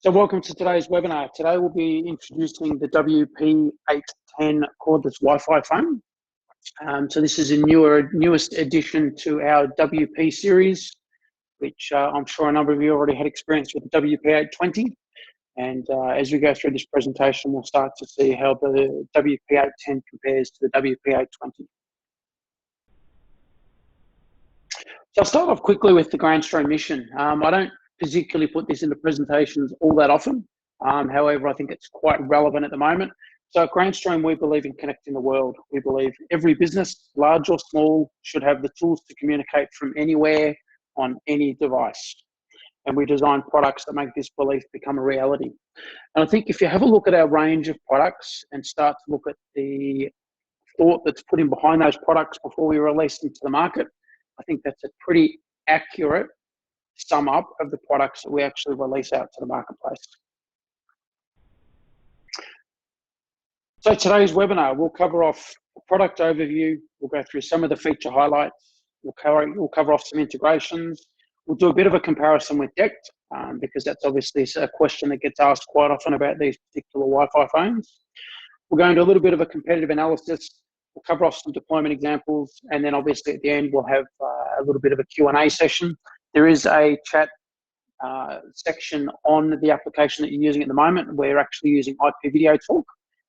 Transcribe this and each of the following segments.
So welcome to today's webinar. Today we'll be introducing the WP810 cordless Wi-Fi phone. So this is a newest addition to our WP series, which I'm sure a number of you already had experience with the WP820. And as we go through this presentation, we'll start to see how the WP810 compares to the WP820. So I'll start off quickly with the Grandstone mission. I don't particularly put this into presentations all that often. However, I think it's quite relevant at the moment. So at Grandstone, we believe in connecting the world. We believe every business, large or small, should have the tools to communicate from anywhere on any device. And we design products that make this belief become a reality. And I think if you have a look at our range of products and start to look at the thought that's put in behind those products before we release them to the market, I think that's a pretty accurate sum up of the products that we actually release out to the marketplace. So today's webinar, we'll cover off a product overview, we'll go through some of the feature highlights, we'll cover off some integrations, we'll do a bit of a comparison with DECT, because that's obviously a question that gets asked quite often about these particular Wi-Fi phones. We'll go into a little bit of a competitive analysis, we'll cover off some deployment examples, and then obviously at the end we'll have a little bit of a Q&A session. There is a chat section on the application that you're using at the moment. We're actually using IP Video Talk,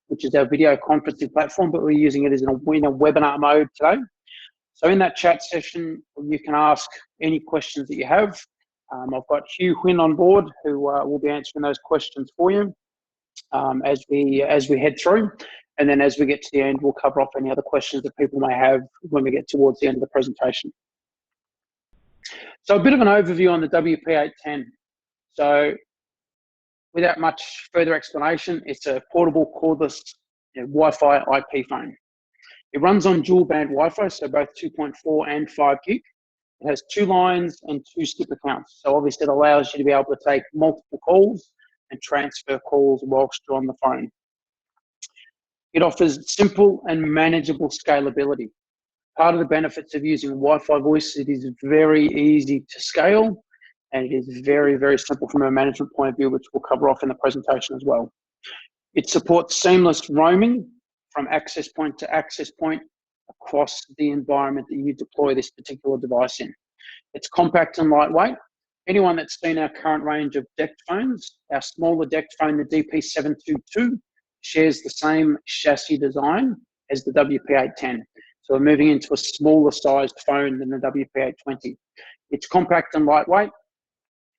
which is our video conferencing platform, but we're using it as in a webinar mode today. So in that chat session, you can ask any questions that you have. I've got Hugh Huynh on board who will be answering those questions for you as we head through. And then as we get to the end, we'll cover off any other questions that people may have when we get towards the end of the presentation. So a bit of an overview on the WP810. So without much further explanation, it's a portable cordless Wi-Fi IP phone. It runs on dual band Wi-Fi, so both 2.4 and 5 gig. It has 2 lines and 2 skip accounts. So obviously it allows you to be able to take multiple calls and transfer calls whilst you're on the phone. It offers simple and manageable scalability. Part of the benefits of using Wi-Fi voice, it is very easy to scale, and it is very, very simple from a management point of view, which we'll cover off in the presentation as well. It supports seamless roaming from access point to access point across the environment that you deploy this particular device in. It's compact and lightweight. Anyone that's seen our current range of DECT phones, our smaller DECT phone, the DP722, shares the same chassis design as the WP810. So we're moving into a smaller sized phone than the WP820. It's compact and lightweight,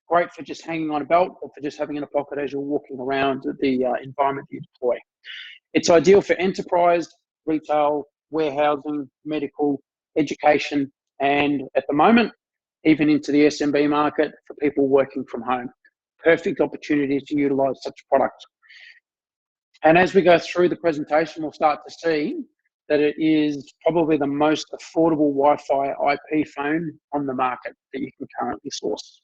great for just hanging on a belt or for just having in a pocket as you're walking around the environment you deploy. It's ideal for enterprise, retail, warehousing, medical, education, and at the moment, even into the SMB market for people working from home. Perfect opportunity to utilize such a product. And as we go through the presentation, we'll start to see that it is probably the most affordable Wi-Fi IP phone on the market that you can currently source.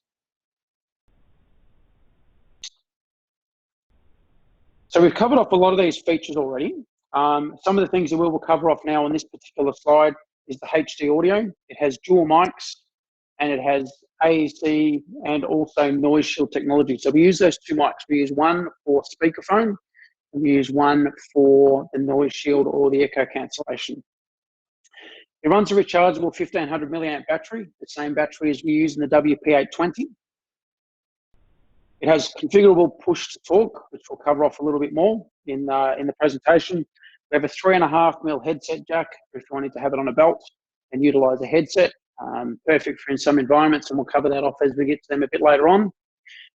So we've covered off a lot of these features already. Some of the things that we will cover off now on this particular slide is the HD audio. It has dual mics and it has AEC and also noise shield technology. So we use those 2 mics. We use one for speakerphone, we use one for the noise shield or the echo cancellation. It runs a rechargeable 1500 milliamp battery, the same battery as we use in the WP820. It has configurable push to talk, which we'll cover off a little bit more in the presentation. We have a 3.5mm headset jack if you wanted to have it on a belt and utilize a headset. Perfect for in some environments, and we'll cover that off as we get to them a bit later on.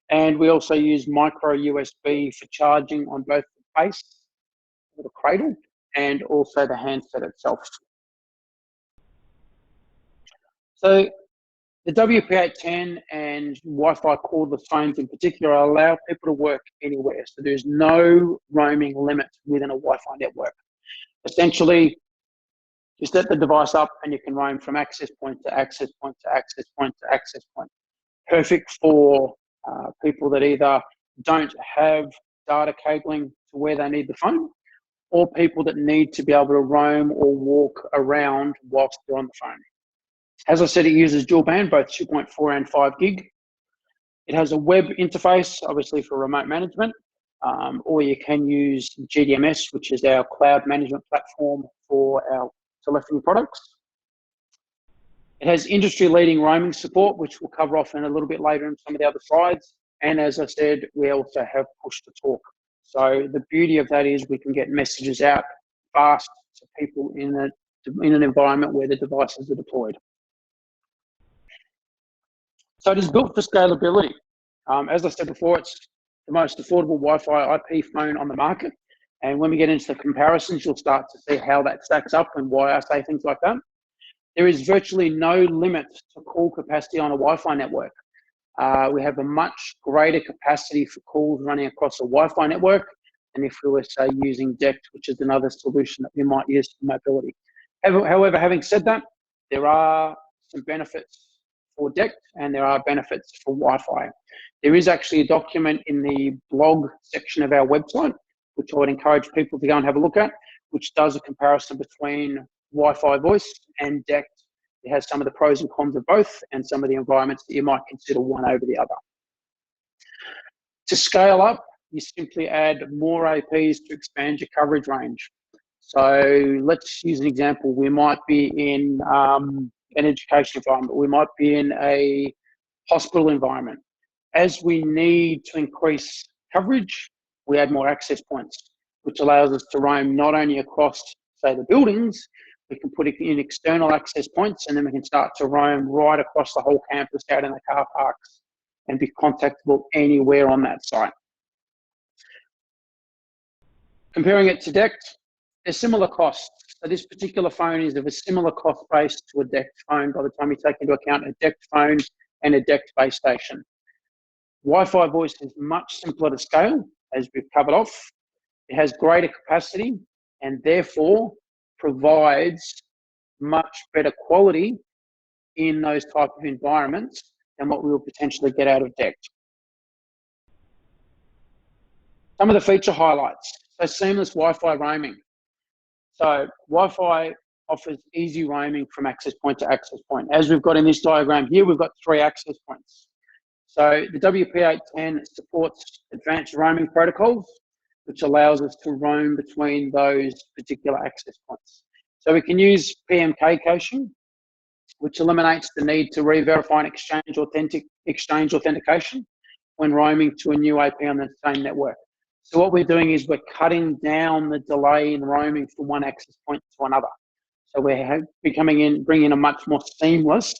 And we also use micro USB for charging on both the base, or the cradle, and also the handset itself. So the WP810 and Wi-Fi cordless phones in particular allow people to work anywhere. So there's no roaming limit within a Wi-Fi network. Essentially, you set the device up and you can roam from access point to access point to access point to access point. Perfect for people that either don't have data cabling to where they need the phone, or people that need to be able to roam or walk around whilst they're on the phone. As I said, it uses dual band, both 2.4 and 5 gig. It has a web interface, obviously for remote management, or you can use GDMS, which is our cloud management platform for our telephony products. It has industry-leading roaming support, which we'll cover off in a little bit later in some of the other slides. And as I said, we also have push-to-talk. So the beauty of that is we can get messages out fast to people in an environment where the devices are deployed. So it is built for scalability. As I said before, it's the most affordable Wi-Fi IP phone on the market. And when we get into the comparisons, you'll start to see how that stacks up and why I say things like that. There is virtually no limit to call capacity on a Wi-Fi network. We have a much greater capacity for calls running across a Wi-Fi network than if we were, say, using DECT, which is another solution that we might use for mobility. However, having said that, there are some benefits for DECT and there are benefits for Wi-Fi. There is actually a document in the blog section of our website, which I would encourage people to go and have a look at, which does a comparison between Wi-Fi voice and DECT. It has some of the pros and cons of both and some of the environments that you might consider one over the other. To scale up, you simply add more APs to expand your coverage range. So let's use an example. We might be in an education environment. We might be in a hospital environment. As we need to increase coverage, we add more access points, which allows us to roam not only across, say, the buildings, we can put it in external access points, and then we can start to roam right across the whole campus out in the car parks and be contactable anywhere on that site. Comparing it to DECT, they're similar costs. So this particular phone is of a similar cost base to a DECT phone by the time you take into account a DECT phone and a DECT base station. Wi-Fi voice is much simpler to scale, as we've covered off. It has greater capacity and therefore provides much better quality in those type of environments than what we will potentially get out of DECT. Some of the feature highlights. So seamless Wi-Fi roaming. So Wi-Fi offers easy roaming from access point to access point. As we've got in this diagram here, we've got 3 access points. So the WP810 supports advanced roaming protocols, which allows us to roam between those particular access points. So we can use PMK caching, which eliminates the need to re-verify and exchange authentication when roaming to a new AP on the same network. So what we're doing is we're cutting down the delay in roaming from one access point to another. So we're bringing a much more seamless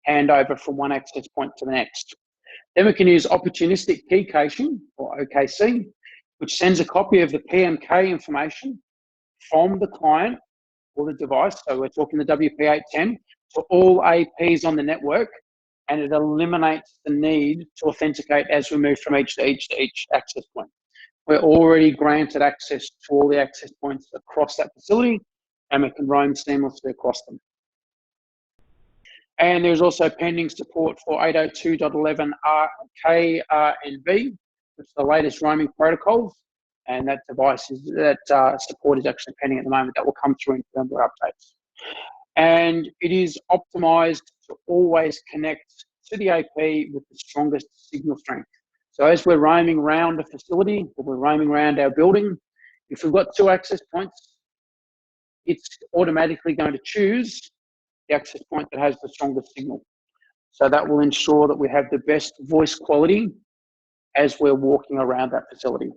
handover from one access point to the next. Then we can use opportunistic key caching, or OKC, which sends a copy of the PMK information from the client or the device, so we're talking the WP810, to all APs on the network, and it eliminates the need to authenticate as we move from each to each access point. We're already granted access to all the access points across that facility, and we can roam seamlessly across them. And there's also pending support for 802.11k and V, which is the latest roaming protocols, and that support is actually pending at the moment. That will come through in firmware updates. And it is optimized to always connect to the AP with the strongest signal strength. So as we're roaming around the facility, or we're roaming around our building, if we've got 2 access points, it's automatically going to choose the access point that has the strongest signal. So that will ensure that we have the best voice quality as we're walking around that facility.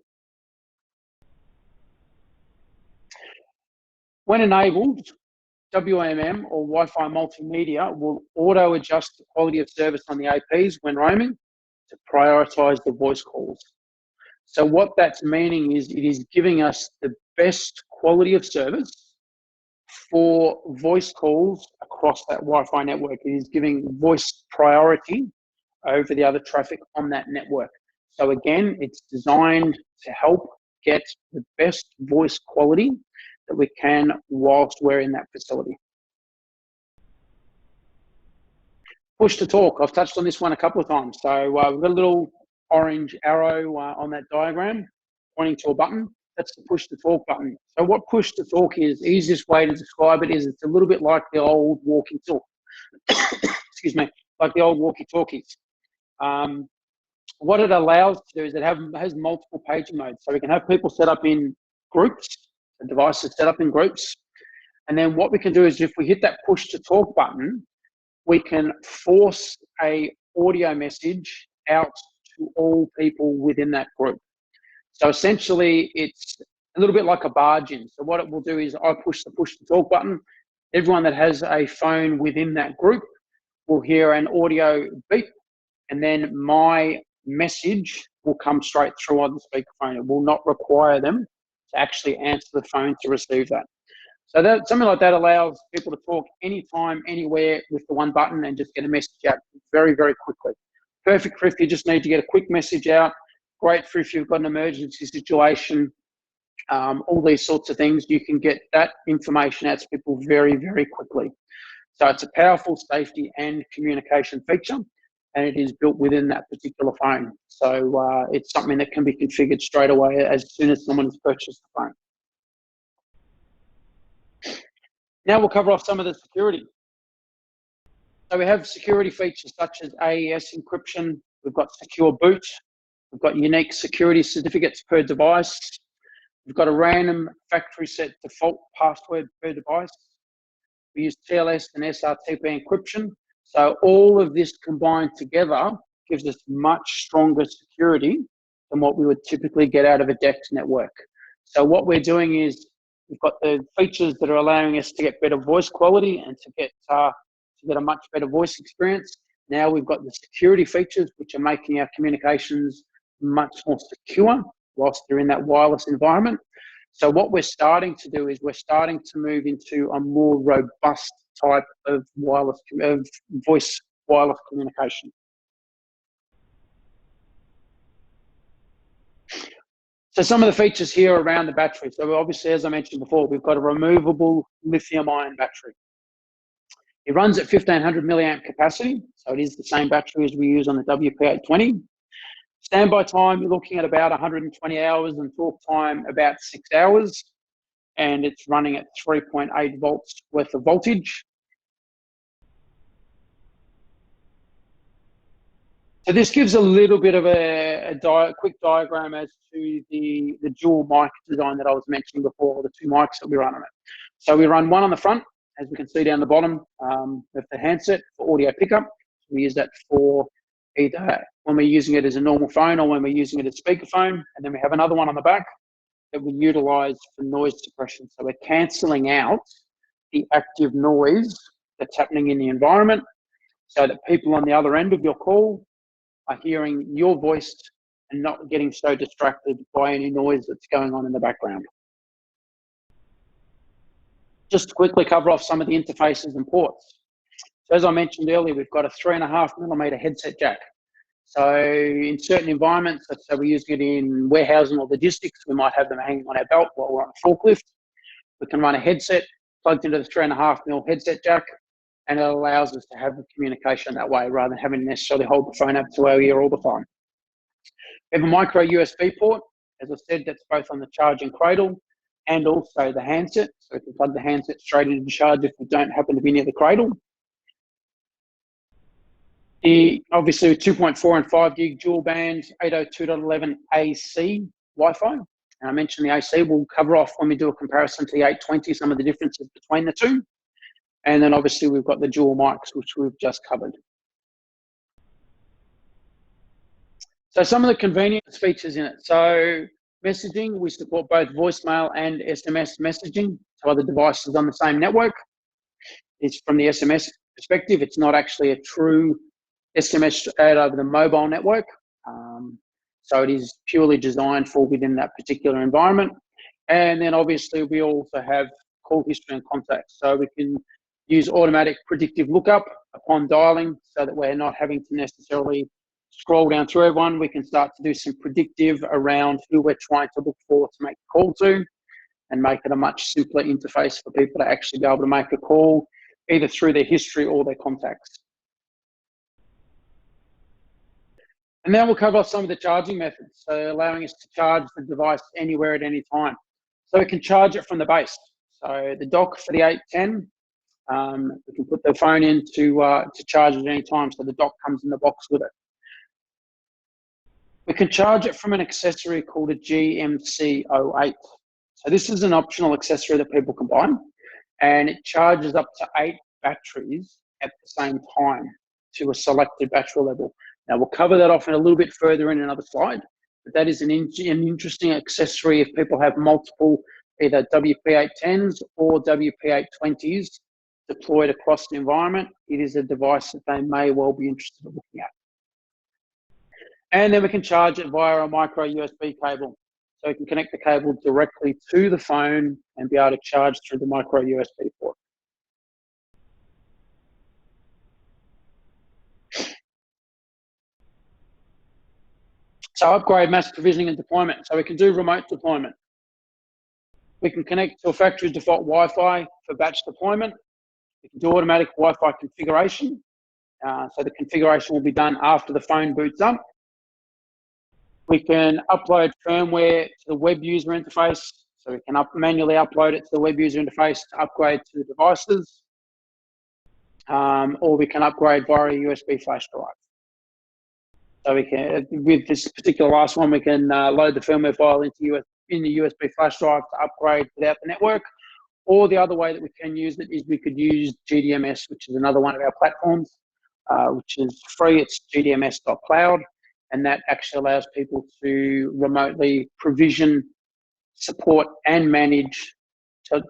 When enabled, WMM or Wi-Fi multimedia will auto adjust the quality of service on the APs when roaming to prioritize the voice calls. So what that's meaning is it is giving us the best quality of service for voice calls across that Wi-Fi network. It is giving voice priority over the other traffic on that network. So again, it's designed to help get the best voice quality that we can whilst we're in that facility. Push to talk. I've touched on this one a couple of times. So we've got a little orange arrow on that diagram pointing to a button. That's the push to talk button. So what push to talk is, the easiest way to describe it is it's a little bit like the old walkie-talkie. Excuse me, like the old walkie-talkies. What it allows to do is it has multiple paging modes. So we can have people set up in groups, the device is set up in groups. And then what we can do is if we hit that push to talk button, we can force a audio message out to all people within that group. So essentially it's a little bit like a barge in. So what it will do is I push the push to talk button. Everyone that has a phone within that group will hear an audio beep, and then my message will come straight through on the speakerphone. It will not require them to actually answer the phone to receive that. So that something like that allows people to talk anytime, anywhere with the one button and just get a message out very, very quickly. Perfect for if you just need to get a quick message out. Great for if you've got an emergency situation. All these sorts of things, you can get that information out to people very, very quickly. So it's a powerful safety and communication feature, and it is built within that particular phone. So it's something that can be configured straight away as soon as someone has purchased the phone. Now we'll cover off some of the security. So we have security features such as AES encryption. We've got secure boot. We've got unique security certificates per device. We've got a random factory set default password per device. We use TLS and SRTP encryption. So all of this combined together gives us much stronger security than what we would typically get out of a DEX network. So what we're doing is we've got the features that are allowing us to get better voice quality and to get a much better voice experience. Now we've got the security features, which are making our communications much more secure whilst they're in that wireless environment. So what we're starting to do is we're starting to move into a more robust type of voice wireless communication. So some of the features here around the battery. So obviously, as I mentioned before, we've got a removable lithium-ion battery. It runs at 1500 milliamp capacity, so it is the same battery as we use on the WP820. Standby time, you're looking at about 120 hours, and talk time about 6 hours, and it's running at 3.8 volts worth of voltage. So this gives a little bit of a quick diagram as to the dual mic design that I was mentioning before, the two mics that we run on it. So we run one on the front, as we can see down the bottom of the handset for audio pickup. We use that for either when we're using it as a normal phone or when we're using it as speakerphone. And then we have another one on the back that we utilize for noise suppression. So we're cancelling out the active noise that's happening in the environment so that people on the other end of your call are hearing your voice and not getting so distracted by any noise that's going on in the background. Just to quickly cover off some of the interfaces and ports. So as I mentioned earlier, we've got a 3.5mm headset jack. So in certain environments, let's say we're using it in warehousing or logistics, we might have them hanging on our belt while we're on a forklift. We can run a headset plugged into the 3.5mm headset jack, and it allows us to have the communication that way rather than having to necessarily hold the phone up to our ear all the time. We have a micro USB port, as I said, that's both on the charging cradle and also the handset. So we can plug the handset straight into the charge if we don't happen to be near the cradle. Obviously 2.4 and 5 gig dual band 802.11 AC Wi-Fi. And I mentioned the AC, we'll cover off when we do a comparison to the 820, some of the differences between the two. And then obviously we've got the dual mics, which we've just covered. So some of the convenience features in it. So messaging, we support both voicemail and SMS messaging to other devices on the same network. It's from the SMS perspective, it's not actually a true SMS straight over the mobile network. So it is purely designed for within that particular environment. And then obviously we also have call history and contacts. So we can use automatic predictive lookup upon dialing so that we're not having to necessarily scroll down through everyone. We can start to do some predictive around who we're trying to look for to make a call to, and make it a much simpler interface for people to actually be able to make a call either through their history or their contacts. And now we'll cover off some of the charging methods, so allowing us to charge the device anywhere at any time. So we can charge it from the base. So the dock for the 810, we can put the phone in to charge at any time, so the dock comes in the box with it. We can charge it from an accessory called a GMC08. So this is an optional accessory that people can buy, and it charges up to 8 batteries at the same time to a selected battery level. Now we'll cover that off in a little bit further in another slide, but that is an interesting accessory if people have multiple either WP810s or WP820s deployed across the environment. It is a device that they may well be interested in looking at. And then we can charge it via a micro USB cable. So we can connect the cable directly to the phone and be able to charge through the micro USB port. So upgrade, mass provisioning and deployment. So we can do remote deployment. We can connect to a factory's default Wi-Fi for batch deployment. We can do automatic Wi-Fi configuration. So the configuration will be done after the phone boots up. We can upload firmware to the web user interface. So we can manually upload it to the web user interface to upgrade to the devices. Or we can upgrade via a USB flash drive. So we can, with this particular last one, we can load the firmware file in the USB flash drive to upgrade without the network. Or the other way that we can use it is we could use GDMS, which is another one of our platforms, which is free. It's gdms.cloud, and that actually allows people to remotely provision, support, and manage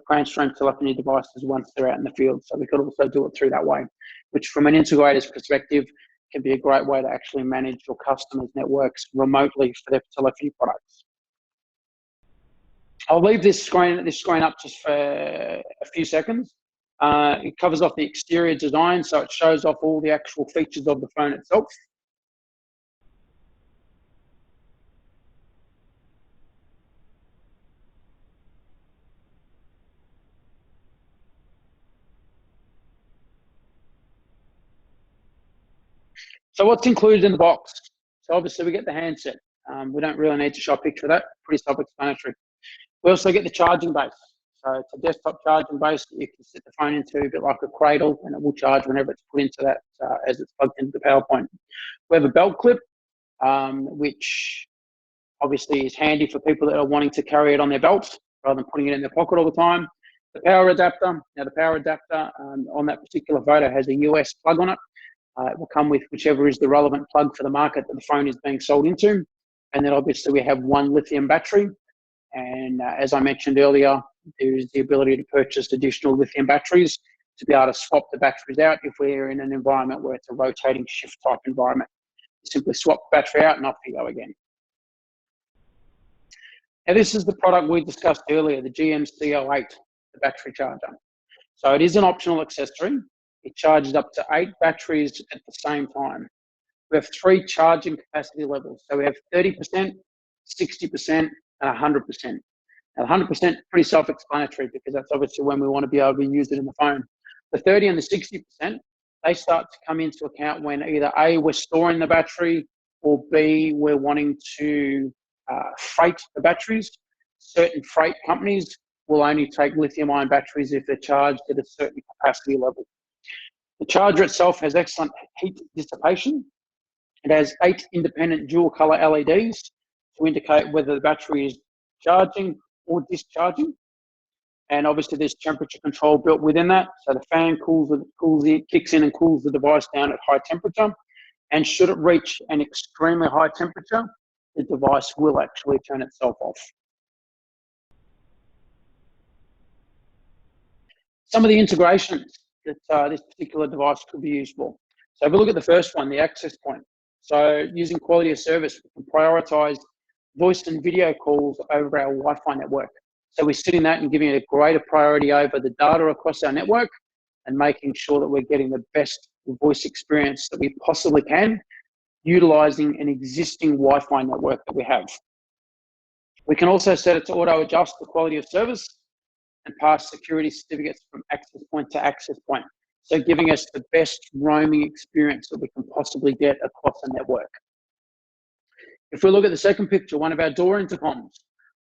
mainstream telephony devices once they're out in the field. So we could also do it through that way, which from an integrator's perspective can be a great way to actually manage your customers' networks remotely for their telephony products. I'll leave this screen up just for a few seconds. It covers off the exterior design, so it shows off all the actual features of the phone itself. So what's included in the box? So obviously we get the handset. We don't really need to show a picture of that, pretty self-explanatory. We also get the charging base. So it's a desktop charging base that you can sit the phone into, a bit like a cradle, and it will charge whenever it's put into that as it's plugged into the power point. We have a belt clip, which obviously is handy for people that are wanting to carry it on their belt rather than putting it in their pocket all the time. The power adapter. Now the power adapter on that particular photo has a US plug on it. It will come with whichever is the relevant plug for the market that the phone is being sold into. And then obviously we have one lithium battery. And as I mentioned earlier, there is the ability to purchase additional lithium batteries to be able to swap the batteries out if we're in an environment where it's a rotating shift type environment. Simply swap the battery out and off you go again. Now this is the product we discussed earlier, the GMC08, the battery charger. So it is an optional accessory. It charges up to 8 batteries at the same time. We have 3 charging capacity levels. So we have 30%, 60%, and 100%. Now 100% pretty self-explanatory because that's obviously when we want to be able to use it in the phone. The 30 and the 60%, they start to come into account when either A, we're storing the battery, or B, we're wanting to freight the batteries. Certain freight companies will only take lithium-ion batteries if they're charged at a certain capacity level. The charger itself has excellent heat dissipation. It has 8 independent dual color LEDs to indicate whether the battery is charging or discharging. And obviously there's temperature control built within that. So the fan kicks in and cools the device down at high temperature. And should it reach an extremely high temperature, the device will actually turn itself off. Some of the integrations that this particular device could be used for. So if we look at the first one, the access point. So using quality of service, we can prioritize voice and video calls over our Wi-Fi network. So we're sitting that and giving it a greater priority over the data across our network and making sure that we're getting the best voice experience that we possibly can, utilizing an existing Wi-Fi network that we have. We can also set it to auto-adjust the quality of service and pass security certificates from access point to access point. So giving us the best roaming experience that we can possibly get across the network. If we look at the second picture, one of our door intercoms,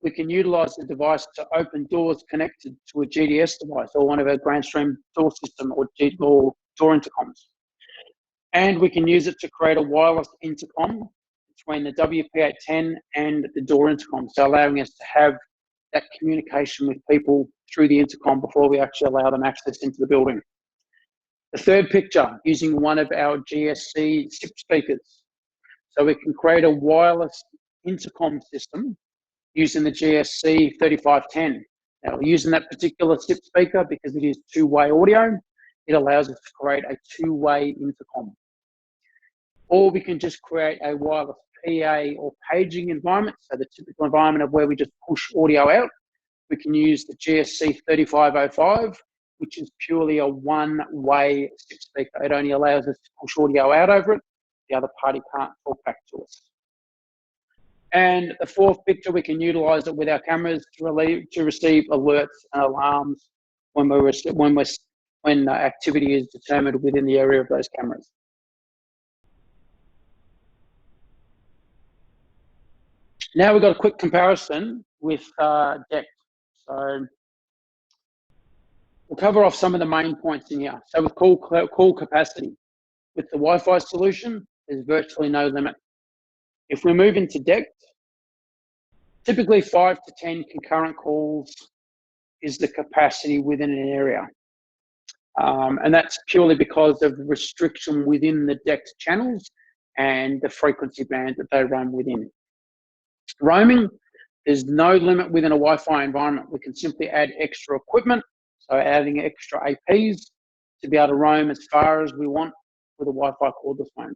we can utilize the device to open doors connected to a GDS device or one of our Grandstream door system or door intercoms. And we can use it to create a wireless intercom. It's between the WP810 and the door intercom, so allowing us to have that communication with people through the intercom before we actually allow them access into the building. The third picture, using one of our GSC SIP speakers. So we can create a wireless intercom system using the GSC 3510. Now, using that particular SIP speaker, because it is two-way audio, it allows us to create a two-way intercom. Or we can just create a wireless PA or paging environment, so the typical environment of where we just push audio out. We can use the GSC 3505, which is purely a one-way SIP speaker. It only allows us to push audio out over it. The other party can't talk back to us. And the fourth picture, we can utilize it with our cameras to receive alerts and alarms when activity is determined within the area of those cameras. Now we've got a quick comparison with DECT. So we'll cover off some of the main points in here. So with call capacity, with the Wi-Fi solution, there's virtually no limit. If we move into DECT, typically 5 to 10 concurrent calls is the capacity within an area. And that's purely because of the restriction within the DECT channels and the frequency band that they run within. Roaming, there's no limit within a Wi-Fi environment. We can simply add extra equipment, so adding extra APs to be able to roam as far as we want with a Wi-Fi cordless phone.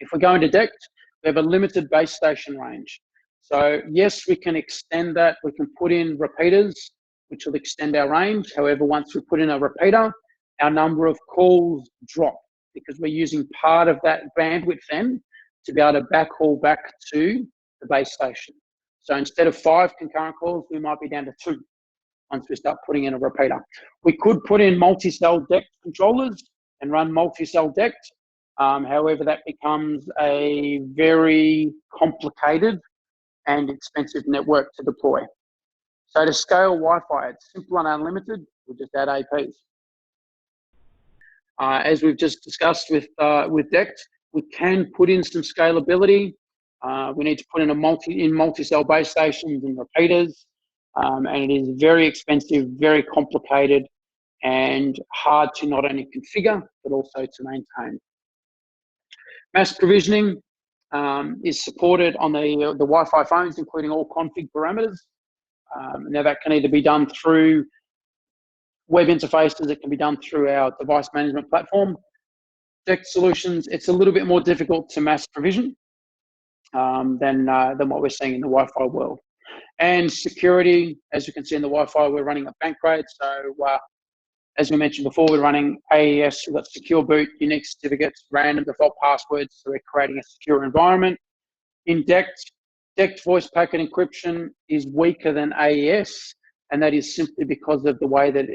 If we go into DECT, we have a limited base station range. So yes, we can extend that. We can put in repeaters, which will extend our range. However, once we put in a repeater, our number of calls drop because we're using part of that bandwidth then to be able to backhaul back to the base station. So instead of 5 concurrent calls, we might be down to 2 once we start putting in a repeater. We could put in multi-cell DECT controllers and run multi-cell DECT. However, that becomes a very complicated and expensive network to deploy. So to scale Wi-Fi, it's simple and unlimited. We'll just add APs. As we've just discussed with DECT, we can put in some scalability. We need to put in multi-cell base stations and repeaters, and it is very expensive, very complicated, and hard to not only configure but also to maintain. Mass provisioning is supported on the Wi-Fi phones, including all config parameters. Now that can either be done through web interfaces, it can be done through our device management platform. DECT solutions, it's a little bit more difficult to mass provision than what we're seeing in the Wi-Fi world. And security, as you can see in the Wi-Fi, we're running a bank grade. So as we mentioned before, we're running AES, we've got secure boot, unique certificates, random default passwords. So we're creating a secure environment. In DECT voice packet encryption is weaker than AES, and that is simply because of the way that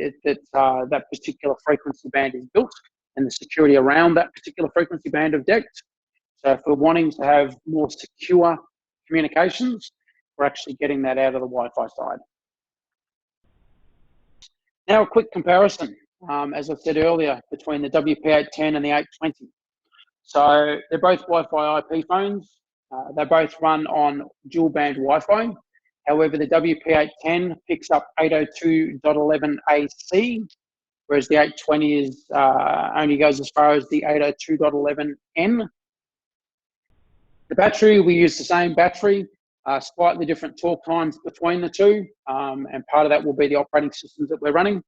that particular frequency band is built and the security around that particular frequency band of DECT. So if we're wanting to have more secure communications, we're actually getting that out of the Wi-Fi side. Now a quick comparison, as I said earlier, between the WP810 and the 820. So they're both Wi-Fi IP phones. They both run on dual band Wi-Fi. However, the WP810 picks up 802.11ac, whereas the 820 only goes as far as the 802.11n. The battery, we use the same battery, slightly different talk times between the two, and part of that will be the operating systems that we're running.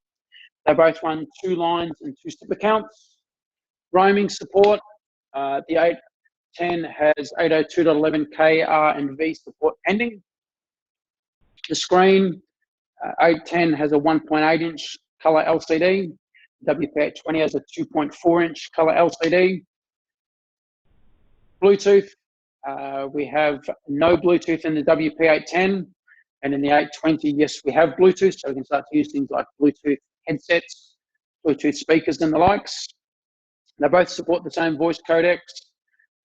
They both run 2 lines and 2 SIP accounts. Roaming support, the 810 has 802.11k R and V support pending. The screen, 810 has a 1.8-inch color LCD. WP820 has a 2.4-inch color LCD. Bluetooth, we have no Bluetooth in the WP810, and in the 820, yes, we have Bluetooth, so we can start to use things like Bluetooth headsets, Bluetooth speakers, and the likes. They both support the same voice codecs.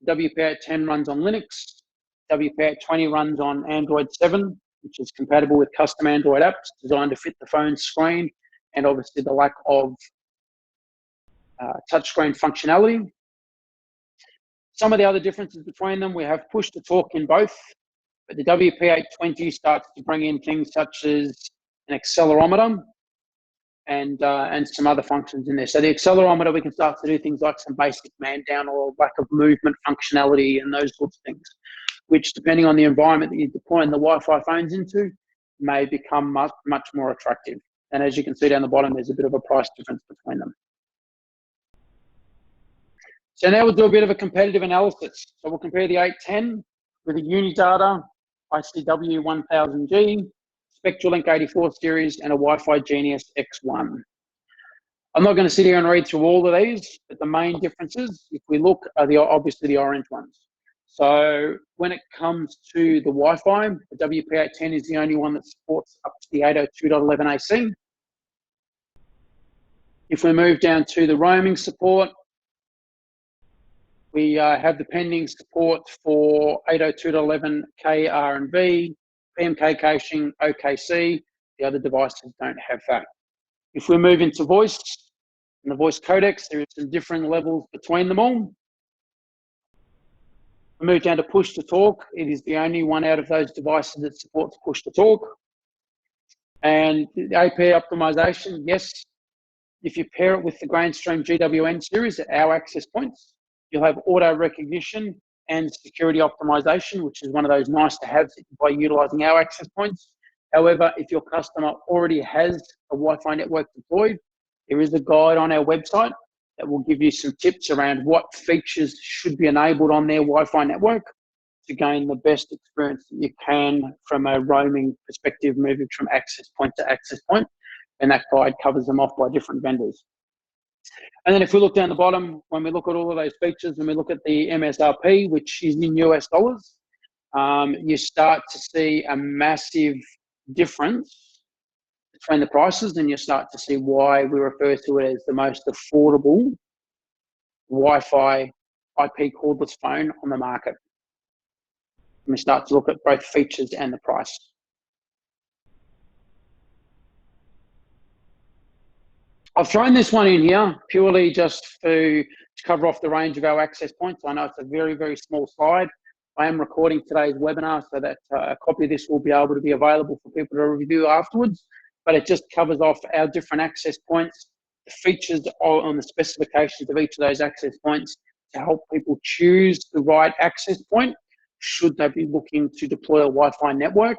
WP810 runs on Linux. WP820 runs on Android 7, which is compatible with custom Android apps designed to fit the phone's screen and obviously the lack of touchscreen functionality. Some of the other differences between them, we have push to talk in both, but the WP820 starts to bring in things such as an accelerometer and some other functions in there. So the accelerometer, we can start to do things like some basic man down or lack of movement functionality and those sorts of things, which depending on the environment that you're deploying the Wi-Fi phones into, may become much, much more attractive. And as you can see down the bottom, there's a bit of a price difference between them. So now we'll do a bit of a competitive analysis. So we'll compare the 810 with a Unidata ICW1000G, SpectraLink 84 series, and a Wi-Fi Genius X1. I'm not going to sit here and read through all of these, but the main differences, if we look, are obviously the orange ones. So when it comes to the Wi-Fi, the WP810 is the only one that supports up to the 802.11ac. If we move down to the roaming support, we have the pending support for 802.11k R&V, PMK caching, OKC. The other devices don't have that. If we move into voice, and the voice codecs, there is some different levels between them all. We move down to push to talk. It is the only one out of those devices that supports push to talk. And the API optimization, yes, if you pair it with the Grainstream GWN series at our access points, you'll have auto recognition and security optimization, which is one of those nice to haves by utilizing our access points. However, if your customer already has a Wi-Fi network deployed, there is a guide on our website that will give you some tips around what features should be enabled on their Wi-Fi network to gain the best experience that you can from a roaming perspective, moving from access point to access point. And that guide covers them off by different vendors. And then if we look down the bottom, when we look at all of those features and we look at the MSRP, which is in US dollars, you start to see a massive difference between the prices, and you start to see why we refer to it as the most affordable Wi-Fi IP cordless phone on the market. And we start to look at both features and the price. I've thrown this one in here purely just to cover off the range of our access points. I know it's a very, very small slide. I am recording today's webinar so that a copy of this will be able to be available for people to review afterwards, but it just covers off our different access points, the features on the specifications of each of those access points to help people choose the right access point should they be looking to deploy a Wi-Fi network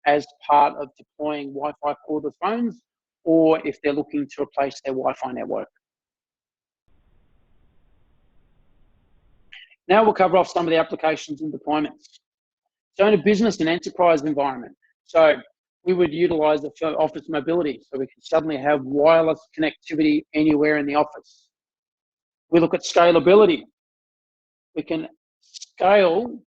as part of deploying Wi-Fi cordless phones, or if they're looking to replace their Wi-Fi network. Now we'll cover off some of the applications and deployments. So in a business and enterprise environment, so we would utilize it for office mobility, so we can suddenly have wireless connectivity anywhere in the office. We look at scalability. We can scale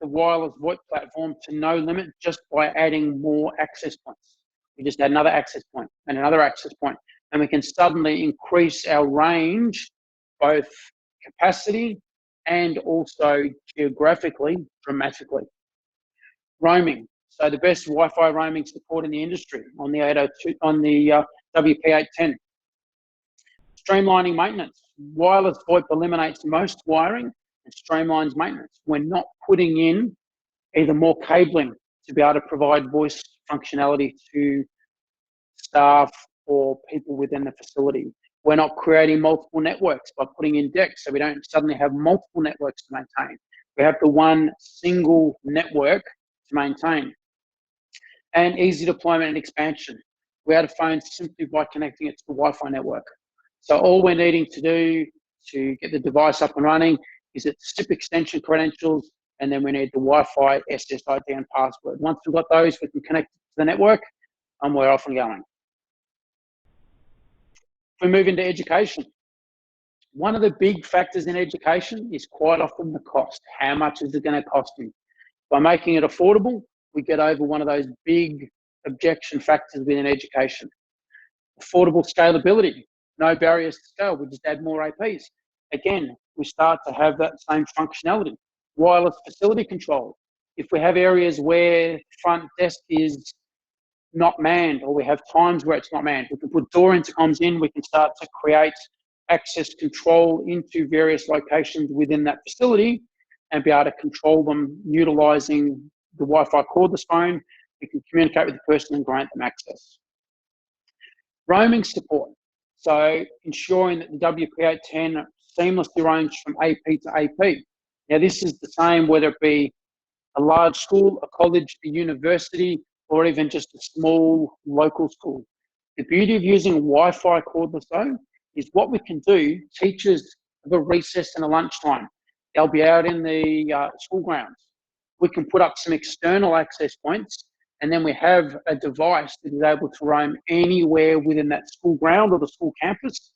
the wireless VoIP platform to no limit just by adding more access points. We just add another access point and another access point, and we can suddenly increase our range, both capacity and also geographically, dramatically. Roaming. So the best Wi-Fi roaming support in the industry on the 802, on the WP810. Streamlining maintenance. Wireless VoIP eliminates most wiring and streamlines maintenance. We're not putting in either more cabling to be able to provide voice functionality to staff or people within the facility. We're not creating multiple networks by putting in decks, so we don't suddenly have multiple networks to maintain. We have the one single network to maintain. And easy deployment and expansion. We add a phone simply by connecting it to the Wi-Fi network. So all we're needing to do to get the device up and running is its SIP extension credentials, and then we need the Wi-Fi SSID and password. Once we've got those, we can connect to the network, and we're off and going. If we move into education, one of the big factors in education is quite often the cost. How much is it going to cost you? By making it affordable, we get over one of those big objection factors within education. Affordable scalability, no barriers to scale, we just add more APs. Again, we start to have that same functionality. Wireless facility control. If we have areas where front desk is not manned, or we have times where it's not manned, we can put door intercoms in, we can start to create access control into various locations within that facility and be able to control them utilizing the Wi-Fi cordless phone. We can communicate with the person and grant them access. Roaming support. So ensuring that the WP810 seamlessly roams from AP to AP. Now this is the same whether it be a large school, a college, a university, or even just a small local school. The beauty of using Wi-Fi cordless though is what we can do, teachers have a recess and a lunchtime. They'll be out in the school grounds. We can put up some external access points, and then we have a device that is able to roam anywhere within that school ground or the school campus,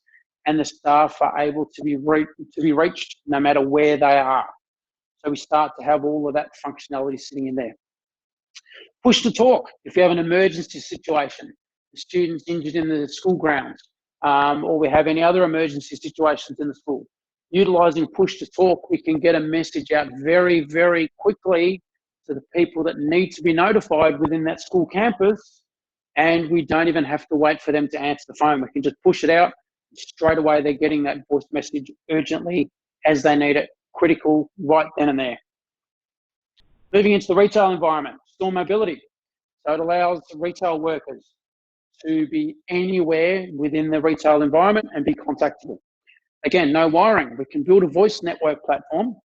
and the staff are able to be reached no matter where they are. So we start to have all of that functionality sitting in there. Push to talk. If you have an emergency situation, the student's injured in the school grounds, or we have any other emergency situations in the school, utilizing push to talk, we can get a message out very, very quickly to the people that need to be notified within that school campus, and we don't even have to wait for them to answer the phone. We can just push it out. Straight away, they're getting that voice message urgently as they need it, critical, right then and there. Moving into the retail environment, store mobility. So it allows retail workers to be anywhere within the retail environment and be contactable. Again, no wiring. We can build a voice network platform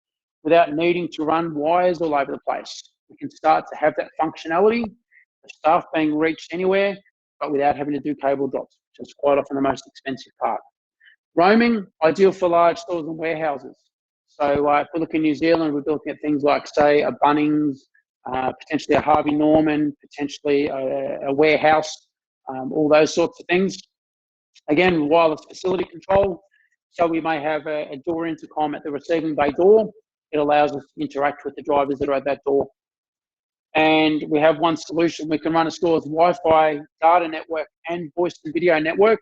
without needing to run wires all over the place. We can start to have that functionality, the staff being reached anywhere, but without having to do cable drops, which is quite often the most expensive part. Roaming, ideal for large stores and warehouses. So if we look in New Zealand, we're looking at things like, say, a Bunnings, potentially a Harvey Norman, potentially a warehouse, all those sorts of things. Again, wireless facility control. So we may have a door intercom at the receiving bay door. It allows us to interact with the drivers that are at that door. And we have one solution. We can run a store's Wi-Fi data network and voice and video network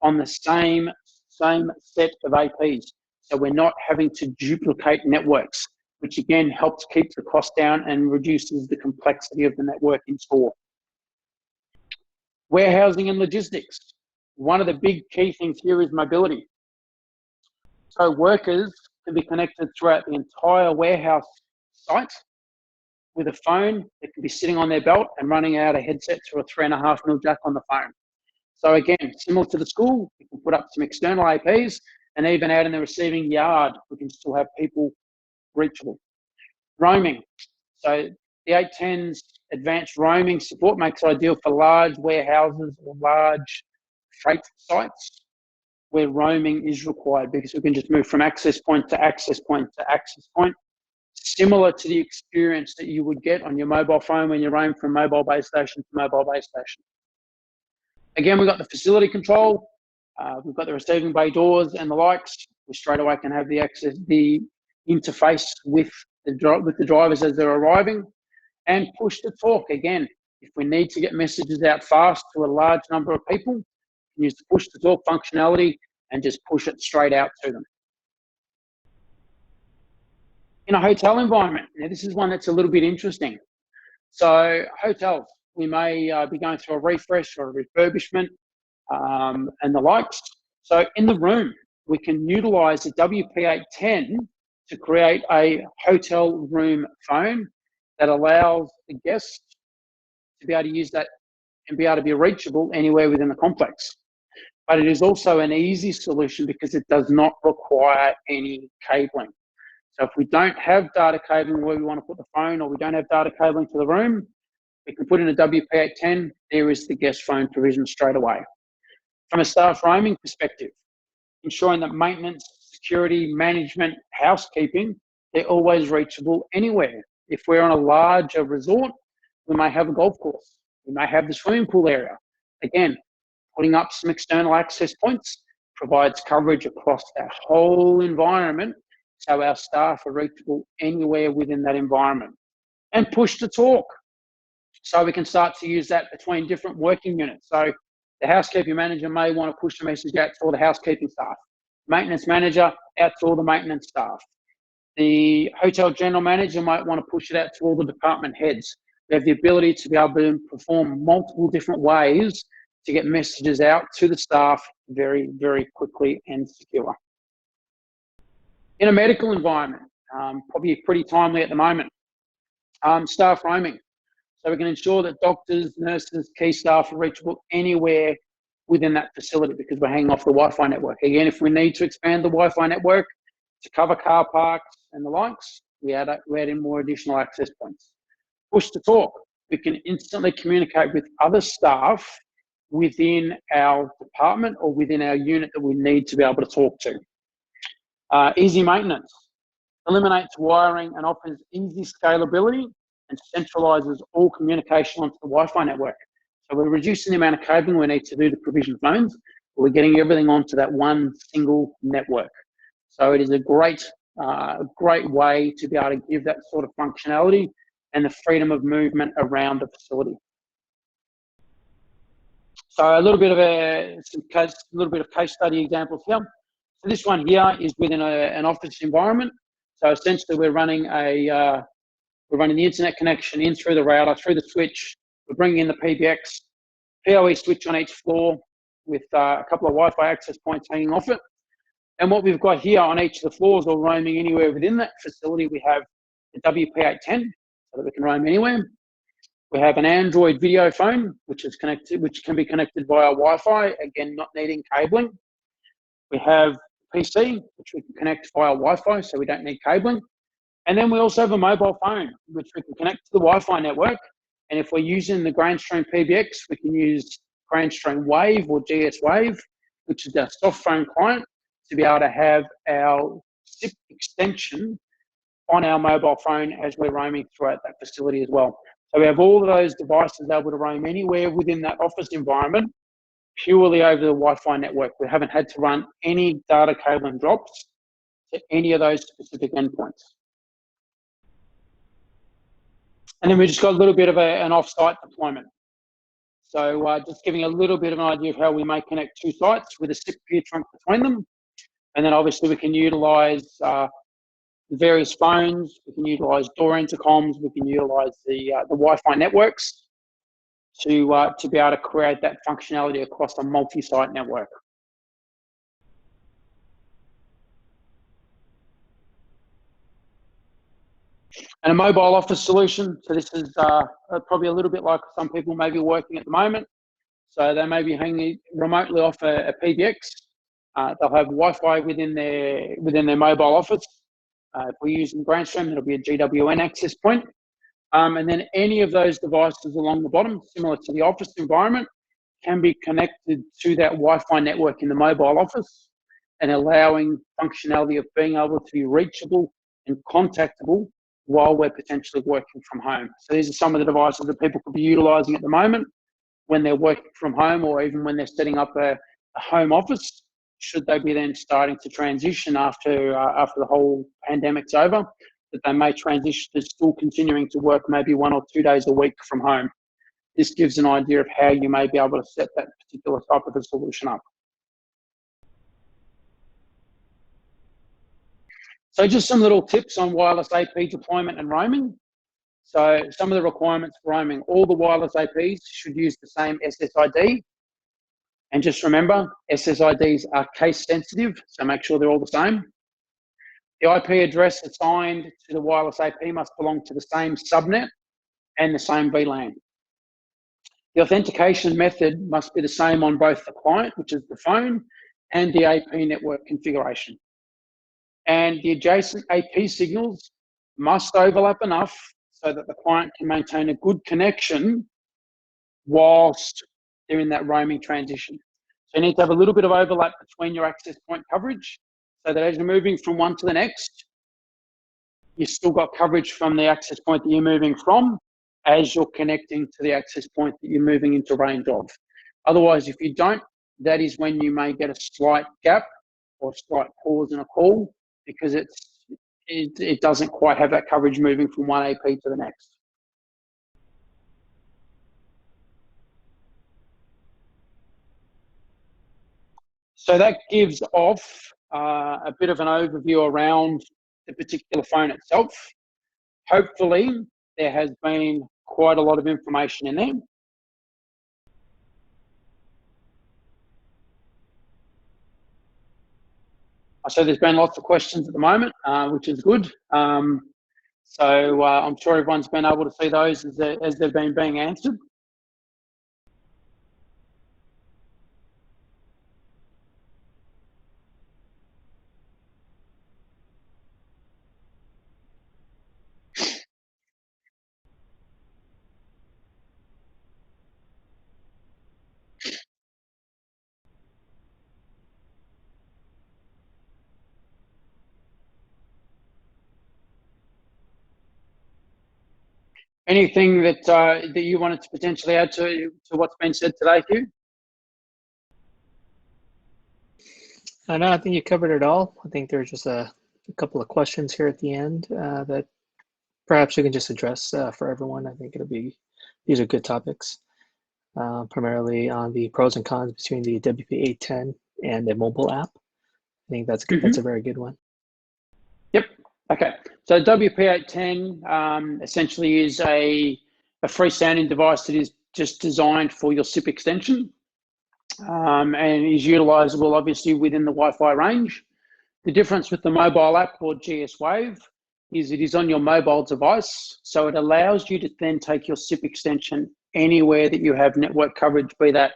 on the same set of APs. So we're not having to duplicate networks, which again helps keep the cost down and reduces the complexity of the network in store. Warehousing and logistics. One of the big key things here is mobility. So workers can be connected throughout the entire warehouse site with a phone that can be sitting on their belt and running out a headset through a 3.5mm jack on the phone. So again, similar to the school, we can put up some external APs, and even out in the receiving yard, we can still have people reachable. Roaming. So the 810's advanced roaming support makes it ideal for large warehouses or large freight sites where roaming is required, because we can just move from access point to access point to access point, similar to the experience that you would get on your mobile phone when you roam from mobile base station to mobile base station. Again, we've got the facility control, we've got the receiving bay doors and the likes. We straight away can have the access, the interface with the drivers as they're arriving, and push to talk. Again, if we need to get messages out fast to a large number of people, we can use the push to talk functionality and just push it straight out to them. In a hotel environment, now this is one that's a little bit interesting. So hotels, we may be going through a refresh or a refurbishment and the likes. So in the room, we can utilize the WP810 to create a hotel room phone that allows the guests to be able to use that and be able to be reachable anywhere within the complex. But it is also an easy solution because it does not require any cabling. So if we don't have data cabling where we want to put the phone, or we don't have data cabling to the room, we can put in a WP810, there is the guest phone provision straight away. From a staff roaming perspective, ensuring that maintenance, security, management, housekeeping, they're always reachable anywhere. If we're on a larger resort, we may have a golf course. We may have the swimming pool area. Again, putting up some external access points provides coverage across that whole environment, so our staff are reachable anywhere within that environment. And push to talk. So we can start to use that between different working units. So the housekeeping manager may want to push the message out to all the housekeeping staff. Maintenance manager out to all the maintenance staff. The hotel general manager might want to push it out to all the department heads. We have the ability to be able to perform multiple different ways to get messages out to the staff very, very quickly and secure. In a medical environment, probably pretty timely at the moment, staff roaming. So we can ensure that doctors, nurses, key staff are reachable anywhere within that facility because we're hanging off the Wi-Fi network. Again, if we need to expand the Wi-Fi network to cover car parks and the likes, we add in more additional access points. Push to talk. We can instantly communicate with other staff within our department or within our unit that we need to be able to talk to. Easy maintenance. Eliminates wiring and offers easy scalability and centralizes all communication onto the Wi-Fi network. So we're reducing the amount of cabling we need to do to provision phones. We're getting everything onto that one single network. So it is a great way to be able to give that sort of functionality and the freedom of movement around the facility. So a little bit of case study examples here. So this one here is within an office environment. So essentially, we're running the internet connection in through the router, through the switch. We're bringing in the PBX, PoE switch on each floor with a couple of Wi-Fi access points hanging off it. And what we've got here on each of the floors or roaming anywhere within that facility, we have the WP810 so that we can roam anywhere. We have an Android video phone, which can be connected via Wi-Fi, again, not needing cabling. We have PC, which we can connect via Wi-Fi, so we don't need cabling. And then we also have a mobile phone, which we can connect to the Wi-Fi network. And if we're using the Grandstream PBX, we can use Grandstream Wave or GS Wave, which is our soft phone client, to be able to have our SIP extension on our mobile phone as we're roaming throughout that facility as well. So we have all of those devices able to roam anywhere within that office environment, purely over the Wi-Fi network. We haven't had to run any data cabling drops to any of those specific endpoints. And then we just got a little bit of an off-site deployment. So just giving a little bit of an idea of how we may connect two sites with a SIP peer trunk between them. And then obviously we can utilize various phones, we can utilize door intercoms, we can utilize the Wi-Fi networks to be able to create that functionality across a multi-site network. And a mobile office solution. So this is probably a little bit like some people may be working at the moment. So they may be hanging remotely off a PBX. They'll have Wi-Fi within their mobile office. If we're using Grandstream, it'll be a GWN access point. And then any of those devices along the bottom, similar to the office environment, can be connected to that Wi-Fi network in the mobile office and allowing functionality of being able to be reachable and contactable while we're potentially working from home. So these are some of the devices that people could be utilizing at the moment when they're working from home or even when they're setting up a home office, should they be then starting to transition after the whole pandemic's over, that they may transition to still continuing to work maybe 1 or 2 days a week from home. This gives an idea of how you may be able to set that particular type of a solution up. So just some little tips on wireless AP deployment and roaming. So some of the requirements for roaming, all the wireless APs should use the same SSID. And just remember, SSIDs are case sensitive, so make sure they're all the same. The IP address assigned to the wireless AP must belong to the same subnet and the same VLAN. The authentication method must be the same on both the client, which is the phone, and the AP network configuration. And the adjacent AP signals must overlap enough so that the client can maintain a good connection whilst they're in that roaming transition. So you need to have a little bit of overlap between your access point coverage so that as you're moving from one to the next, you've still got coverage from the access point that you're moving from as you're connecting to the access point that you're moving into range of. Otherwise, if you don't, that is when you may get a slight gap or a slight pause in a call because it doesn't quite have that coverage moving from one AP to the next. So that gives off a bit of an overview around the particular phone itself. Hopefully, there has been quite a lot of information in there. So there's been lots of questions at the moment, which is good. So I'm sure everyone's been able to see those as they've been being answered. Anything that that you wanted to potentially add to what's been said today, Hugh? No, I think you covered it all. I think there's just a couple of questions here at the end that perhaps we can just address for everyone. I think these are good topics, primarily on the pros and cons between the WP810 and the mobile app. I think that's a very good one. Yep. Okay. So WP810 essentially is a freestanding device that is just designed for your SIP extension and is utilizable obviously within the Wi-Fi range. The difference with the mobile app or GSWave is it is on your mobile device, so it allows you to then take your SIP extension anywhere that you have network coverage, be that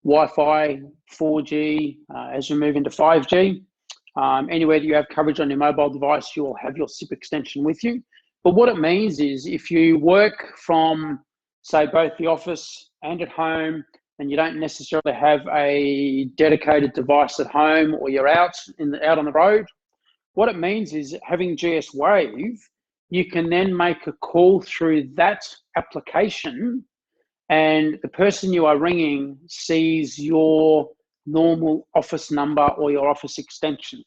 Wi-Fi, 4G, as we move into 5G. Anywhere that you have coverage on your mobile device, you will have your SIP extension with you. But what it means is if you work from, say, both the office and at home, and you don't necessarily have a dedicated device at home, or you're out on the road, what it means is having GSWave, you can then make a call through that application, and the person you are ringing sees your normal office number or your office extension.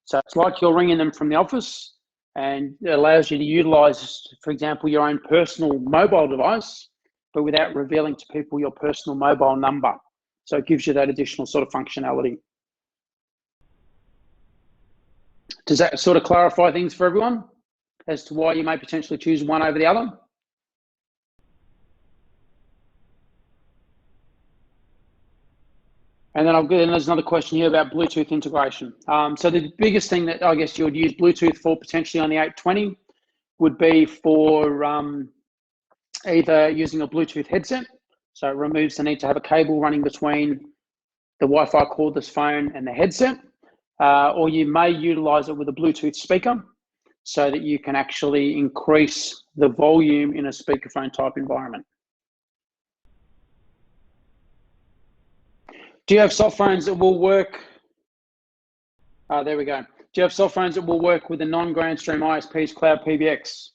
So it's like you're ringing them from the office, and it allows you to utilize, for example, your own personal mobile device, but without revealing to people your personal mobile number. So it gives you that additional sort of functionality. Does that sort of clarify things for everyone as to why you may potentially choose one over the other? And then there's another question here about Bluetooth integration. So the biggest thing that I guess you would use Bluetooth for potentially on the 820 would be for either using a Bluetooth headset. So it removes the need to have a cable running between the Wi-Fi cordless phone and the headset. Or you may utilize it with a Bluetooth speaker so that you can actually increase the volume in a speakerphone type environment. Do you have cell phones that will work? There we go. Do you have cell phones that will work with the non-Grandstream ISP's Cloud PBX?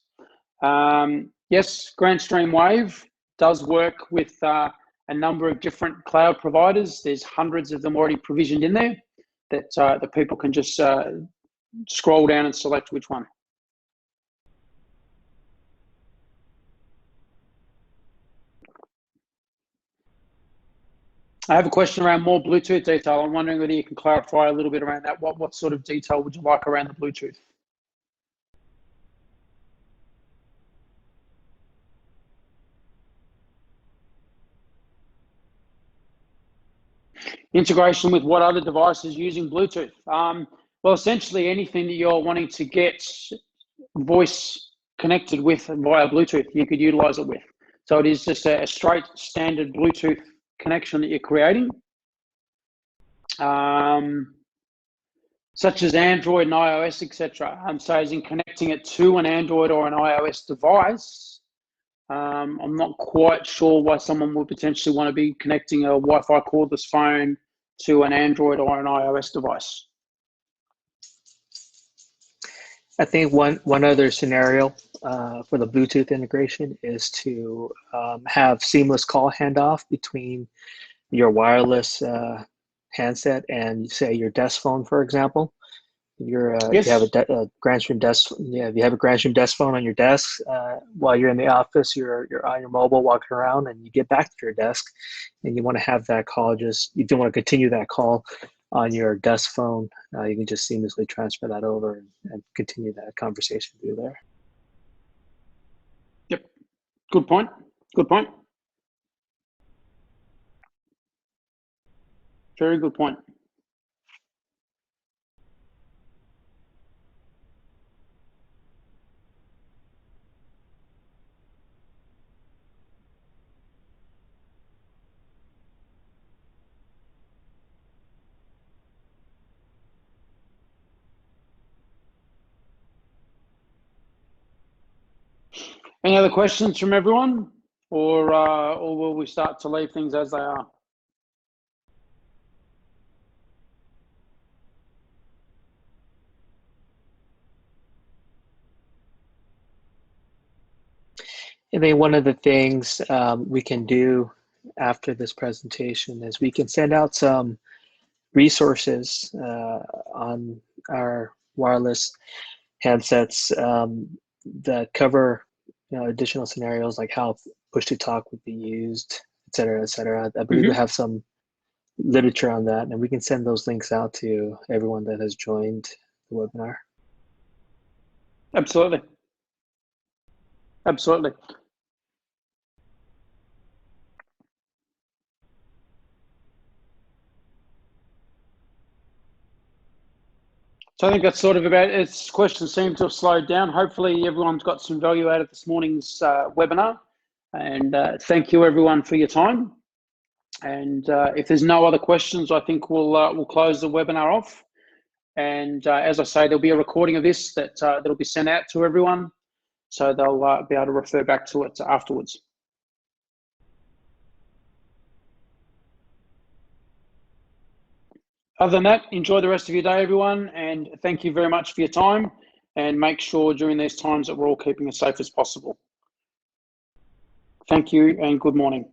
Yes, Grandstream Wave does work with a number of different cloud providers. There's hundreds of them already provisioned in there that people can just scroll down and select which one. I have a question around more Bluetooth detail. I'm wondering whether you can clarify a little bit around that. What sort of detail would you like around the Bluetooth? Integration with what other devices using Bluetooth? Well, essentially anything that you're wanting to get voice connected with via Bluetooth, you could utilize it with. So it is just a straight standard Bluetooth connection that you're creating. Such as Android and iOS, etc. So as in connecting it to an Android or an iOS device, I'm not quite sure why someone would potentially want to be connecting a Wi-Fi cordless phone to an Android or an iOS device. I think one other scenario for the Bluetooth integration is to have seamless call handoff between your wireless handset and say your desk phone, for example. Yes. You have a Grandstream desk. Yeah, if you have a Grandstream desk phone on your desk while you're in the office, you're on your mobile walking around, and you get back to your desk, and you want to have that call. You don't want to continue that call on your desk phone. You can just seamlessly transfer that over and continue that conversation through there. Yep. Good point. Good point. Very good point. Any other questions from everyone, or will we start to leave things as they are? I think one of the things we can do after this presentation is we can send out some resources on our wireless handsets that cover additional scenarios like how push-to-talk would be used, et cetera, et cetera. I believe we have some literature on that, and we can send those links out to everyone that has joined the webinar. Absolutely. Absolutely. So I think that's sort of about it. Questions seem to have slowed down. Hopefully everyone's got some value out of this morning's webinar. And thank you everyone for your time. And if there's no other questions, I think we'll close the webinar off. And as I say, there'll be a recording of this that'll be sent out to everyone, so they'll be able to refer back to it afterwards. Other than that, enjoy the rest of your day, everyone, and thank you very much for your time, and make sure during these times that we're all keeping as safe as possible. Thank you and good morning.